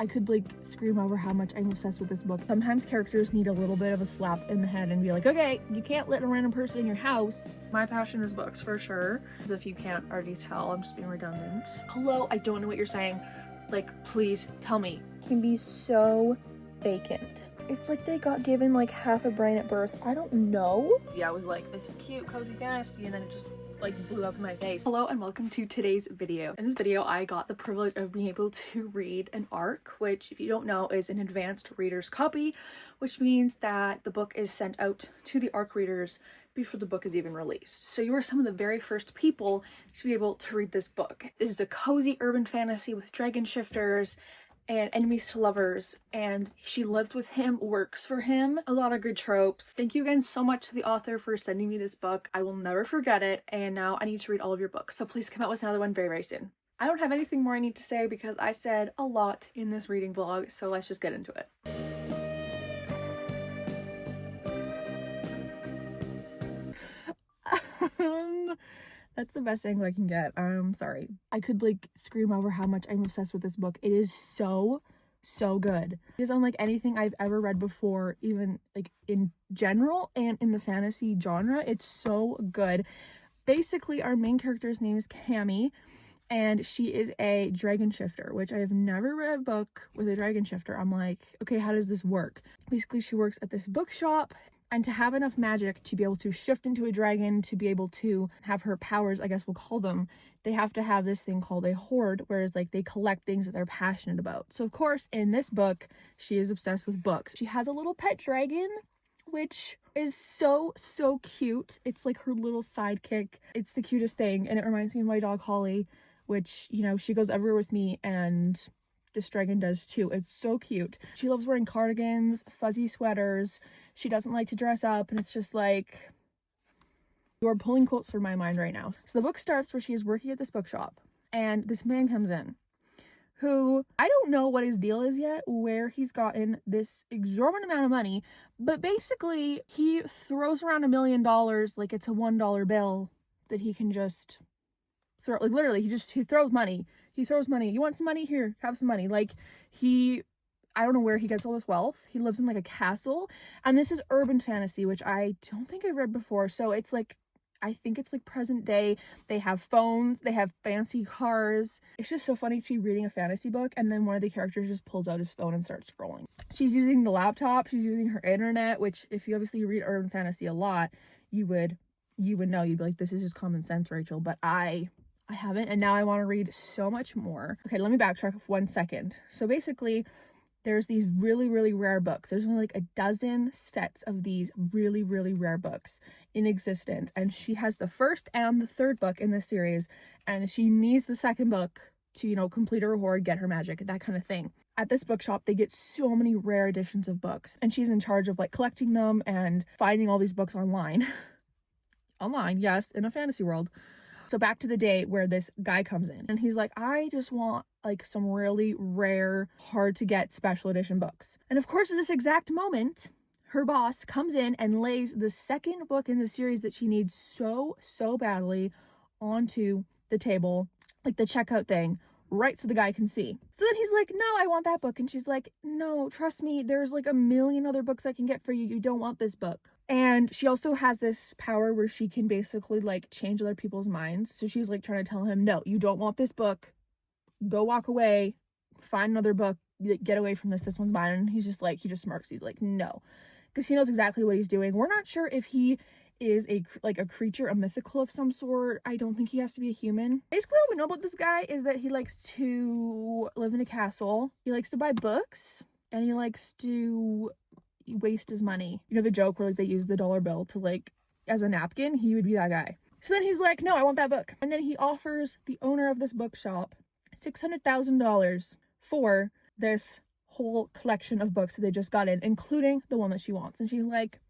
I could like scream over how much I'm obsessed with this book. Sometimes characters need a little bit of a slap in the head and be like, okay, you can't let a random person in your house. My passion is books for sure. As if you can't already tell, I'm just being redundant. Hello, I don't know what you're saying. Like, please tell me. Can be so vacant. It's like they got given like half a brain at birth. I don't know. Yeah, I was like, this is cute, cozy fantasy, and then it just like blew up in my face. Hello and welcome to today's video. In this video, I got the privilege of being able to read an ARC, which if you don't know is an advanced reader's copy, which means that the book is sent out to the ARC readers before the book is even released. So you are some of the very first people to be able to read this book. This is a cozy urban fantasy with dragon shifters and enemies to lovers, and she lives with him, works for him. A lot of good tropes. Thank you again so much to the author for sending me this book. I will never forget it, and now I need to read all of your books, so please come out with another one very, very soon. I don't have anything more I need to say because I said a lot in this reading vlog, so let's just get into it. That's the best angle I can get. I'm sorry. I could like scream over how much I'm obsessed with this book. It is so good. It is unlike anything I've ever read before, even like in general and in the fantasy genre. It's so good. Basically, our main character's name is Cammy, and she is a dragon shifter, which I have never read a book with a dragon shifter. I'm like, okay, how does this work? Basically, she works at this bookshop, and to have enough magic to be able to shift into a dragon, to be able to have her powers, I guess we'll call them, they have to have this thing called a hoard, whereas like they collect things that they're passionate about. So of course, in this book, she is obsessed with books. She has a little pet dragon, which is so cute. It's like her little sidekick. It's the cutest thing, and it reminds me of my dog Holly, which, you know, she goes everywhere with me, and this dragon does too. It's so cute. She loves wearing cardigans, fuzzy sweaters. She doesn't like to dress up, and it's just like, you are pulling quotes from my mind right now. So the book starts where she is working at this bookshop, and this man comes in who, I don't know what his deal is yet, where he's gotten this exorbitant amount of money, but basically he throws around $1 million like it's a $1 bill that he can just throw. Like literally, he throws money. He throws money. You want some money? Here, have some money. Like I don't know where he gets all this wealth. He lives in like a castle, and this is urban fantasy, which I don't think I've read before. So it's like, I think it's like present day. They have phones, they have fancy cars. It's just so funny to be reading a fantasy book and then one of the characters just pulls out his phone and starts scrolling. She's using the laptop, she's using her internet, which if you obviously read urban fantasy a lot, you would know. You'd be like, this is just common sense, Rachel, but I haven't, and now I want to read so much more. Okay, let me backtrack for 1 second. So basically, there's these really rare books. There's only like a dozen sets of these really rare books in existence, and she has the first and the third book in this series, and she needs the second book to, you know, complete her hoard, get her magic, that kind of thing. At this bookshop, they get so many rare editions of books, and she's in charge of like collecting them and finding all these books online. Online, yes, in a fantasy world. So back to the day where this guy comes in, and he's like, I just want like some really rare, hard to get special edition books. And of course, at this exact moment, her boss comes in and lays the second book in the series that she needs so badly onto the table, like the checkout thing, right so the guy can see. So then he's like, no, I want that book. And she's like, no, trust me, there's like a million other books I can get for you. You don't want this book. And she also has this power where she can basically like change other people's minds. So she's like trying to tell him, no, you don't want this book. Go walk away, find another book, get away from this one's mine. And he's just like, he just smirks. He's like, no, because he knows exactly what he's doing. We're not sure if he is a creature, a mythical of some sort. I don't think he has to be a human. Basically, all we know about this guy is that he likes to live in a castle. He likes to buy books, and he likes to waste his money. You know the joke where like they use the dollar bill to like as a napkin? He would be that guy. So then he's like, no, I want that book. And then he offers the owner of this bookshop $600,000 for this whole collection of books that they just got in, including the one that she wants. And she's like,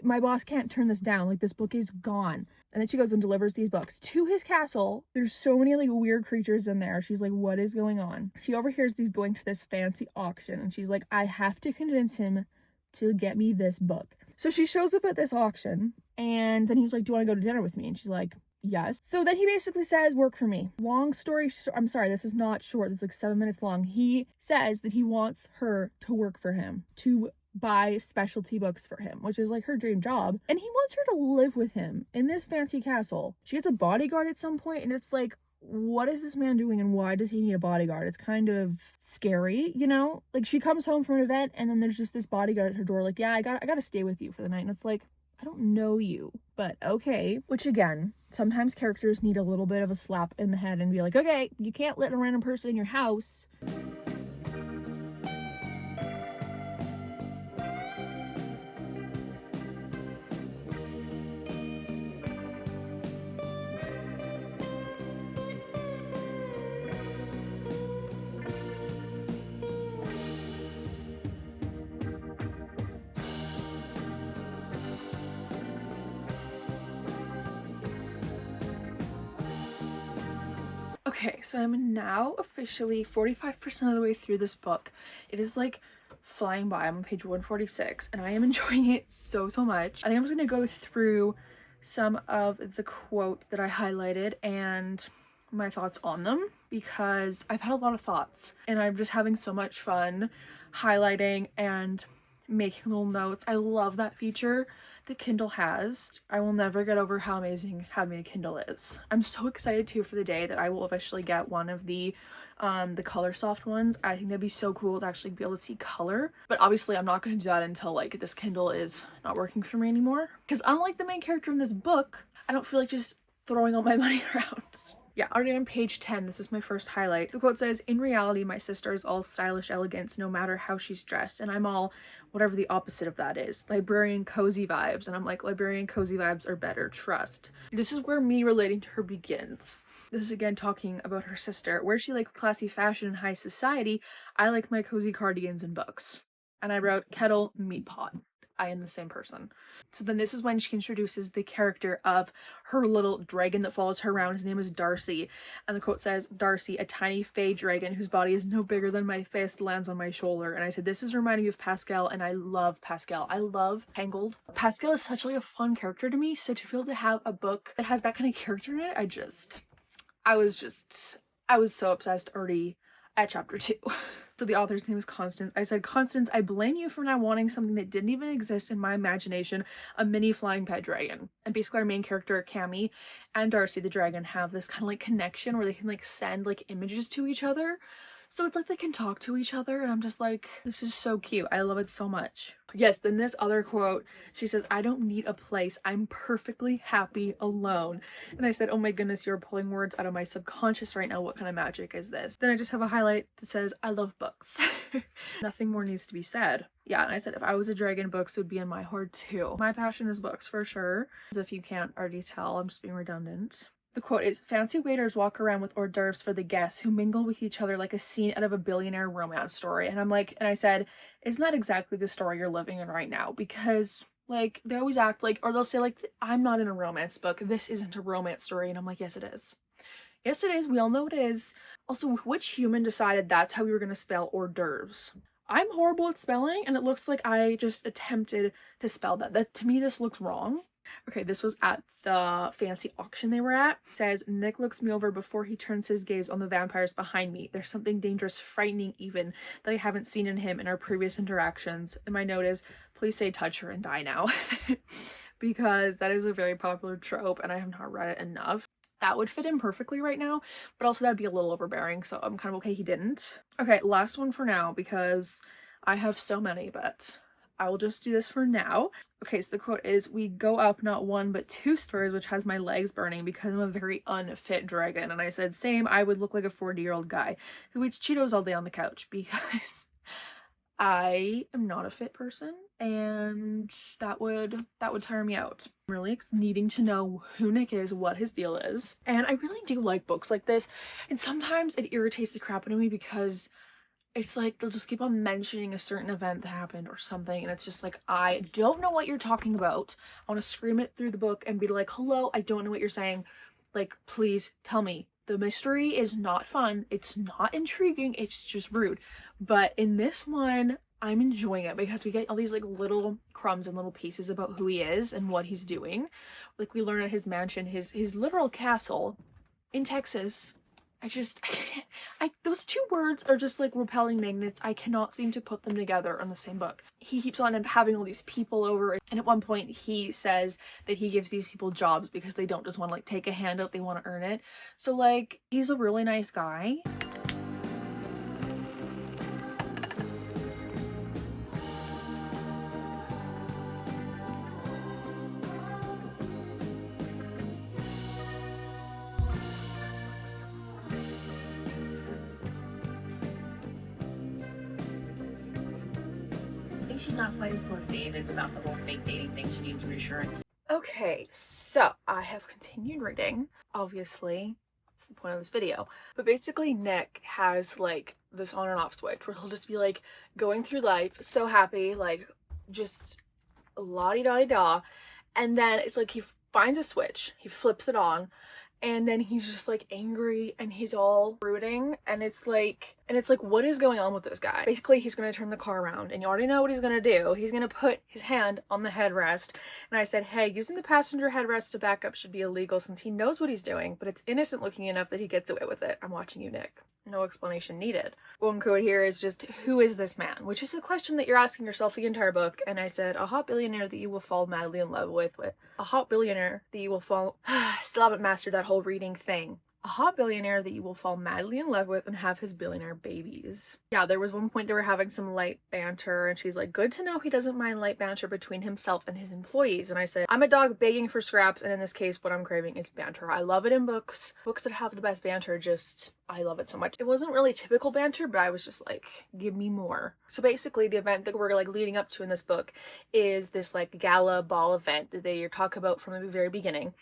my boss can't turn this down. Like, this book is gone. And then she goes and delivers these books to his castle. There's so many like weird creatures in there. She's like, what is going on? She overhears these going to this fancy auction, and she's like, I have to convince him to get me this book. So she shows up at this auction, and then he's like, do you want to go to dinner with me? And she's like, yes. So then he basically says, work for me. Long story I'm sorry, this is not short, it's like 7 minutes long. He says that he wants her to work for him, to buy specialty books for him, which is like her dream job, and he wants her to live with him in this fancy castle. She gets a bodyguard at some point, and it's like, what is this man doing and why does he need a bodyguard? It's kind of scary, you know? Like, she comes home from an event and then there's just this bodyguard at her door like, yeah, I gotta stay with you for the night. And it's like, I don't know you, but okay. Which again, sometimes characters need a little bit of a slap in the head and be like, okay, you can't let a random person in your house. Okay, so I'm now officially 45% of the way through this book. It is like flying by. I'm on page 146 and I am enjoying it so much. I think I'm just gonna go through some of the quotes that I highlighted and my thoughts on them because I've had a lot of thoughts and I'm just having so much fun highlighting and making little notes. I love that feature that Kindle has. I will never get over how amazing having a Kindle is. I'm so excited too for the day that I will eventually get one of the color soft ones. I think that'd be so cool to actually be able to see color, but obviously I'm not going to do that until like this Kindle is not working for me anymore, because unlike the main character in this book, I don't feel like just throwing all my money around. Yeah, already on page 10, this is my first highlight. The quote says, "In reality, my sister is all stylish elegance no matter how she's dressed, and I'm all whatever the opposite of that is. Librarian cozy vibes." And I'm like, librarian cozy vibes are better, trust. This is where me relating to her begins. This is again talking about her sister. Where she likes classy fashion and high society, I like my cozy cardigans and books. And I wrote, kettle, meat pot. I am the same person. So then this is when she introduces the character of her little dragon that follows her around. His name is Darcy. And the quote says, "Darcy, a tiny fey dragon whose body is no bigger than my fist, lands on my shoulder." And I said, this is reminding me of Pascal, and I love Pascal. I love Tangled. Pascal is such like a fun character to me. So to be able to have a book that has that kind of character in it, I was so obsessed already at chapter 2. So the author's name is Constance. I said, "Constance, I blame you for not wanting something that didn't even exist in my imagination, a mini flying pet dragon." And basically our main character, Cammy, and Darcy the dragon have this kind of like connection where they can like send like images to each other. So it's like they can talk to each other, and I'm just like, this is so cute. I love it so much. Yes, then this other quote, she says, "I don't need a place. I'm perfectly happy alone." And I said, oh my goodness, you're pulling words out of my subconscious right now. What kind of magic is this? Then I just have a highlight that says, "I love books." Nothing more needs to be said. Yeah, and I said, if I was a dragon, books would be in my heart too. My passion is books for sure. As if you can't already tell, I'm just being redundant. The quote is, "Fancy waiters walk around with hors d'oeuvres for the guests who mingle with each other like a scene out of a billionaire romance story." And I'm like, and I said, isn't that exactly the story you're living in right now? Because like they always act like, or they'll say like, I'm not in a romance book. This isn't a romance story. And I'm like, yes, it is. Yes, it is. We all know it is. Also, which human decided that's how we were going to spell hors d'oeuvres? I'm horrible at spelling, and it looks like I just attempted to spell that. To me, this looks wrong. Okay, this was at the fancy auction they were at. It says, "Nick looks me over before he turns his gaze on the vampires behind me. There's something dangerous, frightening even, that I haven't seen in him in our previous interactions." And my note is, please say touch her and die now. Because that is a very popular trope and I have not read it enough. That would fit in perfectly right now, but also that'd be a little overbearing, so I'm kind of okay he didn't. Okay, last one for now because I have so many, but I will just do this for now. Okay, so the quote is, "We go up not one but two stories," which has my legs burning because I'm a very unfit dragon. And I said, same, I would look like a 40-year-old guy who eats Cheetos all day on the couch because I am not a fit person and that would tire me out. I'm really needing to know who Nick is, what his deal is. And I really do like books like this. And sometimes it irritates the crap out of me because it's like they'll just keep on mentioning a certain event that happened or something, and it's just like, I don't know what you're talking about. I want to scream it through the book and be like, hello, I don't know what you're saying. Like, please tell me. The mystery is not fun. It's not intriguing. It's just rude. But in this one, I'm enjoying it because we get all these like little crumbs and little pieces about who he is and what he's doing. Like we learn at his mansion, his literal castle in Texas. I can't, those two words are just like repelling magnets. I cannot seem to put them together in the same book. He keeps on having all these people over, and at one point he says that he gives these people jobs because they don't just want to like take a handout, they want to earn it. So like, he's a really nice guy. I think she's not quite as cool as Dave is about the whole fake dating thing. She needs reassurance. Okay, so I have continued reading, obviously. That's the point of this video. But basically Nick has like this on and off switch where he'll just be like going through life so happy, like just la-di-da-di-da, and then it's like he finds a switch, he flips it on, and then he's just like angry and he's all brooding, and it's like what is going on with this guy? Basically he's gonna turn the car around, and you already know what he's gonna do. He's gonna put his hand on the headrest, and I said, hey, using the passenger headrest to back up should be illegal since he knows what he's doing, but it's innocent looking enough that he gets away with it. I'm watching you, Nick. No explanation needed. One quote here is just, who is this man? Which is a question that you're asking yourself the entire book. And I said, a hot billionaire that you will fall madly in love with. A hot billionaire that you will fall... Still haven't mastered that whole reading thing. A hot billionaire that you will fall madly in love with and have his billionaire babies. Yeah, there was one point they were having some light banter, and she's like, good to know he doesn't mind light banter between himself and his employees. And I said, I'm a dog begging for scraps, and in this case what I'm craving is banter. I love it in books. Books that have the best banter, just, I love it so much. It wasn't really typical banter, but I was just like, give me more. So basically the event that we're like leading up to in this book is this like gala ball event that they talk about from the very beginning.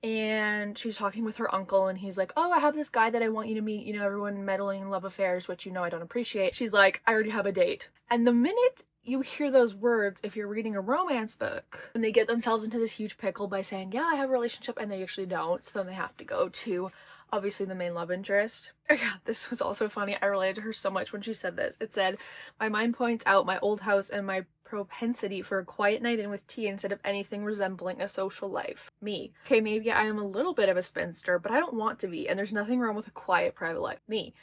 And she's talking with her uncle, and he's like, oh, I have this guy that I want you to meet, you know, everyone meddling in love affairs, which you know I don't appreciate. She's like, I already have a date. And the minute you hear those words, if you're reading a romance book, and they get themselves into this huge pickle by saying, yeah, I have a relationship, and they actually don't, so then they have to go to obviously the main love interest. Oh yeah, this was also funny. I related to her so much when she said this. It said, my mind points out my old house and my propensity for a quiet night in with tea instead of anything resembling a social life. Me. Okay, maybe I am a little bit of a spinster, but I don't want to be, and there's nothing wrong with a quiet private life. Me.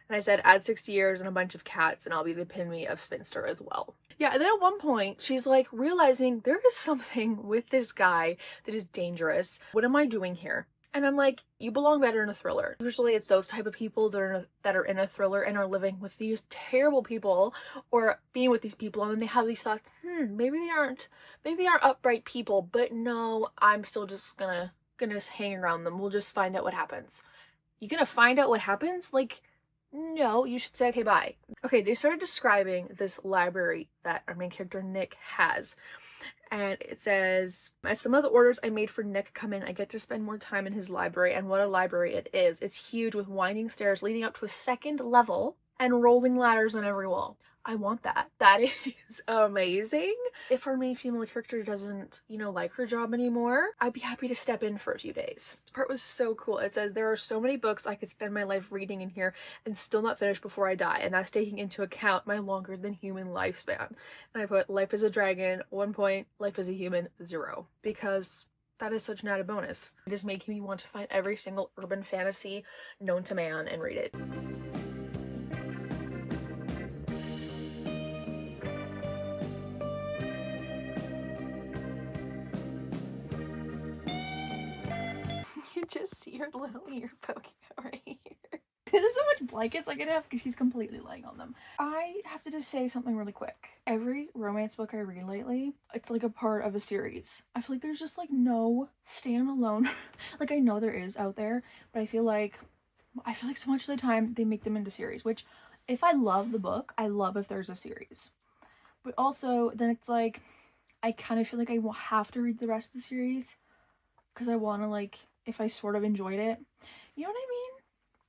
And I said, add 60 years and a bunch of cats and I'll be the epitome of spinster as well. Yeah, and then at one point, she's like realizing there is something with this guy that is dangerous. What am I doing here? And I'm like, you belong better in a thriller. Usually it's those type of people that are in a thriller and are living with these terrible people or being with these people, and then they have these thoughts, maybe they aren't upright people, but no, I'm still just gonna hang around them. We'll just find out what happens. You gonna find out what happens? Like, no, you should say, okay, bye. Okay, they started describing this library that our main character Nick has. And it says, as some of the orders I made for Nick come in, I get to spend more time in his library, and what a library it is. It's huge with winding stairs leading up to a second level and rolling ladders on every wall. I want that. That is amazing. If our main female character doesn't, you know, like her job anymore, I'd be happy to step in for a few days. This part was so cool. It says, there are so many books I could spend my life reading in here and still not finish before I die, and that's taking into account my longer than human lifespan. And I put life as a dragon, 1 point, life as a human, 0. Because that is such an added bonus. It is making me want to find every single urban fantasy known to man and read it. Just see her little ear poking out right here. This is so much blankets I could have because she's completely laying on them. I have to just say something really quick. Every romance book I read lately, it's like a part of a series. I feel like there's just like no standalone. Like, I know there is out there, but I feel like so much of the time they make them into series, which if I love the book, I love if there's a series. But also then it's like, I kind of feel like I will have to read the rest of the series because I want to, like, if I sort of enjoyed it. You know what I mean?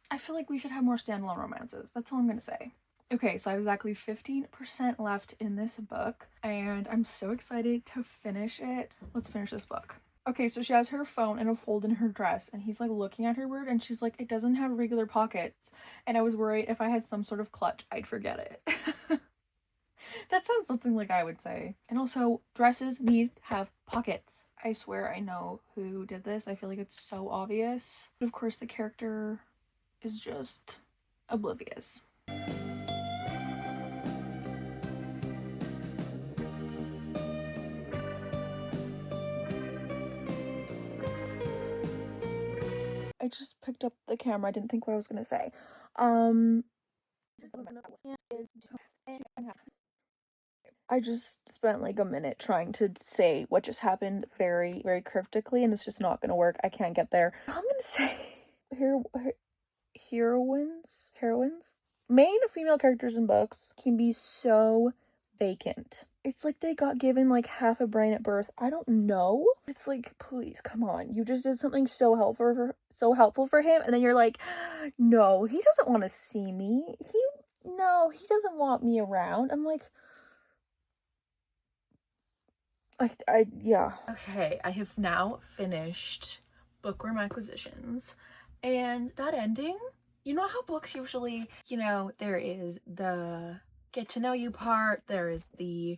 I feel like we should have more standalone romances. That's all I'm gonna say. Okay, so I have exactly 15% left in this book, and I'm so excited to finish it. Let's finish this book. Okay, so she has her phone in a fold in her dress, and he's like looking at her weird, and she's like, it doesn't have regular pockets. And I was worried if I had some sort of clutch, I'd forget it. That sounds something like I would say. And also, dresses need to have pockets. I swear I know who did this. I feel like it's so obvious. But of course, the character is just oblivious. I just picked up the camera. I didn't think what I was gonna say. I just spent like a minute trying to say what just happened very, very cryptically, and it's just not gonna work. I can't get there. I'm gonna say heroines, main female characters in books can be so vacant. It's like they got given like half a brain at birth. I don't know. It's like, please, come on. You just did something so helpful for him, and then you're like, no, he doesn't want to see me. He doesn't want me around. I'm like, yeah. Okay, I have now finished Bookworm Acquisitions, and that ending, you know how books usually, there is the get to know you part, there is the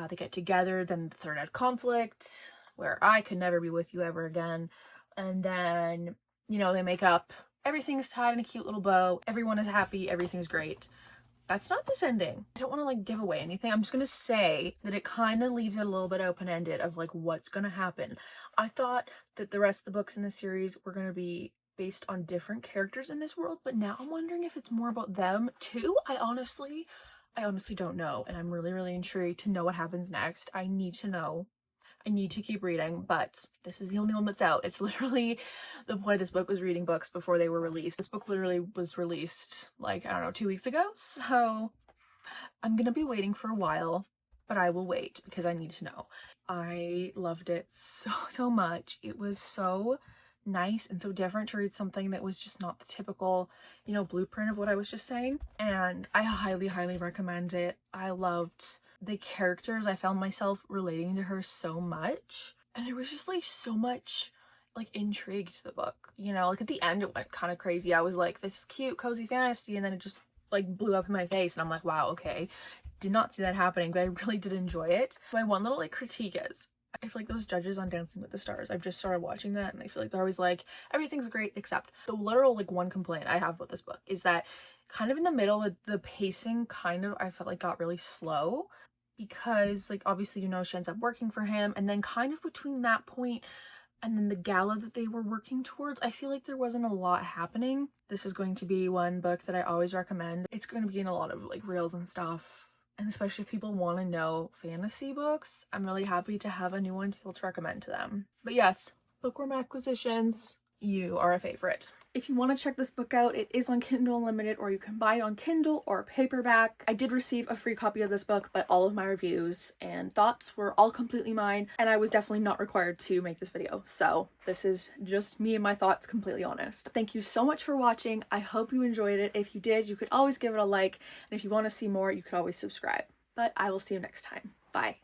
they get together, then the third act conflict, where I could never be with you ever again, and then, they make up, everything's tied in a cute little bow, everyone is happy, everything's great. That's not this ending. I don't want to like give away anything. I'm just gonna say that it kind of leaves it a little bit open-ended of like what's gonna happen. I thought that the rest of the books in the series were gonna be based on different characters in this world, but now I'm wondering if it's more about them too. I honestly don't know, and I'm really, really intrigued to know what happens next. I need to know. I need to keep reading, but this is the only one that's out. It's literally the point of this book was reading books before they were released. This book literally was released like, I don't know, 2 weeks ago. So I'm gonna be waiting for a while, but I will wait because I need to know. I loved it so much. It was so nice and so different to read something that was just not the typical, blueprint of what I was just saying. And I highly, highly recommend it. I loved the characters. I found myself relating to her so much, and there was just like so much like intrigue to the book, like at the end it went kind of crazy. I was like, this is cute cozy fantasy, and then it just like blew up in my face, and I'm like, wow, okay, did not see that happening, but I really did enjoy it. My one little like critique is, I feel like those judges on Dancing with the Stars, I've just started watching that, and I feel like they're always like, everything's great except. The literal like one complaint I have with this book is that kind of in the middle, the pacing kind of, I felt like got really slow, because like obviously she ends up working for him, and then kind of between that point and then the gala that they were working towards, I feel like there wasn't a lot happening. This is going to be one book that I always recommend. It's going to be in a lot of like reels and stuff, and especially if people want to know fantasy books, I'm really happy to have a new one to be able to recommend to them. But yes, Bookworm Acquisitions, you are a favorite. If you want to check this book out, it is on Kindle Unlimited, or you can buy it on Kindle or paperback. I did receive a free copy of this book, but all of my reviews and thoughts were all completely mine, and I was definitely not required to make this video. So this is just me and my thoughts, completely honest. Thank you so much for watching. I hope you enjoyed it. If you did, you could always give it a like, and if you want to see more, you could always subscribe. But I will see you next time. Bye.